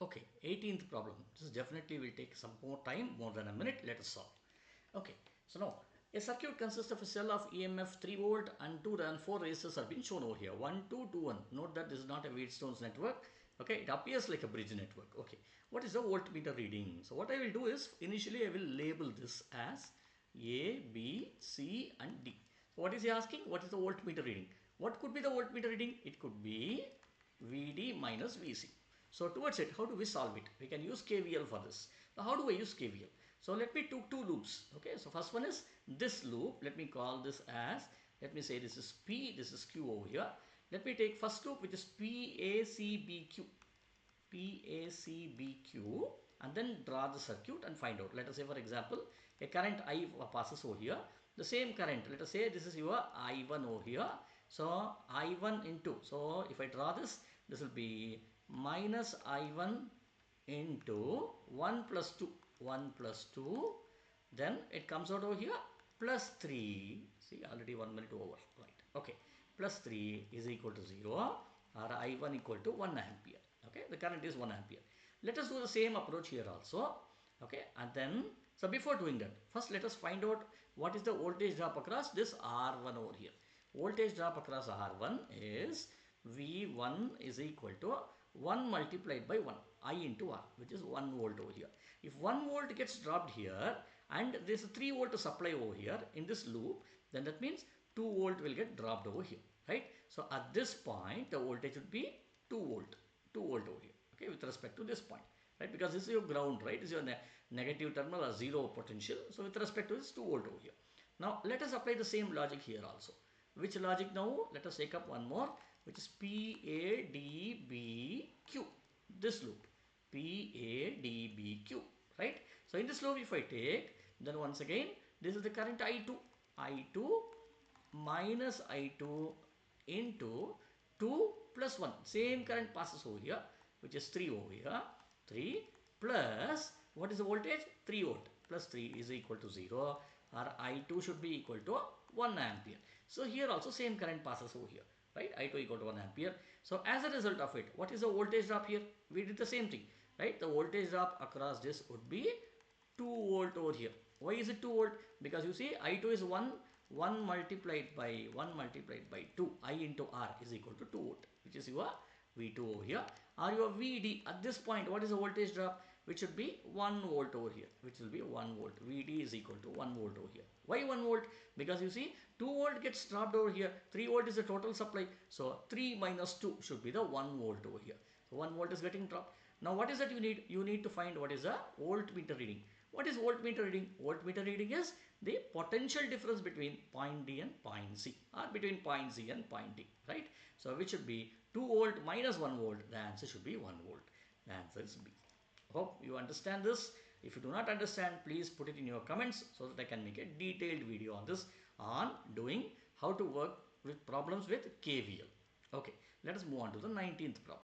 Okay, 18th problem. This definitely will take some more time, more than a minute. Let us solve. Okay, so now a circuit consists of a cell of EMF 3 volt and 2 and 4 resistors are being shown over here. 1, 2, 2, 1. Note that this is not a Wheatstone's network. Okay, it appears like a bridge network. Okay, what is the voltmeter reading? So what I will do is initially I will label this as A, B, C and D. So what is he asking? What is the voltmeter reading? What could be the voltmeter reading? It could be VD minus VC. So towards it, how do we solve it? We can use KVL for this. Now how do I use KVL? So let me take two loops. Okay, so first one is this loop. Let me call this as, let me say this is P, this is Q over here. Let me take first loop which is PACBQ. PACBQ and then draw the circuit and find out. Let us say for example, a current I passes over here. The same current, let us say this is your I1 over here. So I1 into, so if I draw this, this will be minus I1 into 1 plus 2, 1 plus 2, then it comes out over here plus 3, see already 1 minute over, right, okay, plus 3 is equal to 0 or I1 equal to 1 ampere, okay, the current is 1 ampere. Let us do the same approach here also, okay, and then, so before doing that, first let us find out what is the voltage drop across this R1 over here. Voltage drop across R1 is V1 is equal to 1 multiplied by 1, I into R, which is 1 volt over here. If 1 volt gets dropped here and there is a 3 volt supply over here in this loop, then that means 2 volt will get dropped over here, right? So at this point, the voltage would be 2 volt over here, okay, with respect to this point, right? Because this is your ground, right? This is your negative terminal or zero potential. So with respect to this 2 volt over here. Now let us apply the same logic here also. Which logic now? Let us take up one more, which is PADBQ. This loop, PADBQ, right? So in this loop, if I take, then once again, this is the current I2 minus I2 into 2 plus 1. Same current passes over here, which is 3 over here. 3 plus, what is the voltage? 3 volt plus 3 is equal to 0. Or I2 should be equal to 1 ampere. So here also same current passes over here, right? I2 equal to 1 ampere. So as a result of it, what is the voltage drop here? We did the same thing, right? The voltage drop across this would be 2 volt over here. Why is it 2 volt? Because you see I2 is 1 multiplied by 2, I into R is equal to 2 volt, which is your V2 over here. Or your VD at this point, what is the voltage drop? Which should be 1 volt over here, which will be 1 volt. VD is equal to 1 volt over here. Why 1 volt? Because you see 2 volt gets dropped over here. 3 volt is the total supply. So 3 minus 2 should be the 1 volt over here. So 1 volt is getting dropped. Now what is that you need? You need to find what is the voltmeter reading. What is voltmeter reading? Voltmeter reading is the potential difference between point D and point C, or between point C and point D, right? So which should be 2 volt minus 1 volt. The answer should be 1 volt. The answer is B. Hope you understand this. If you do not understand, please put it in your comments so that I can make a detailed video on this, on doing how to work with problems with KVL. Okay, let us move on to the 19th problem.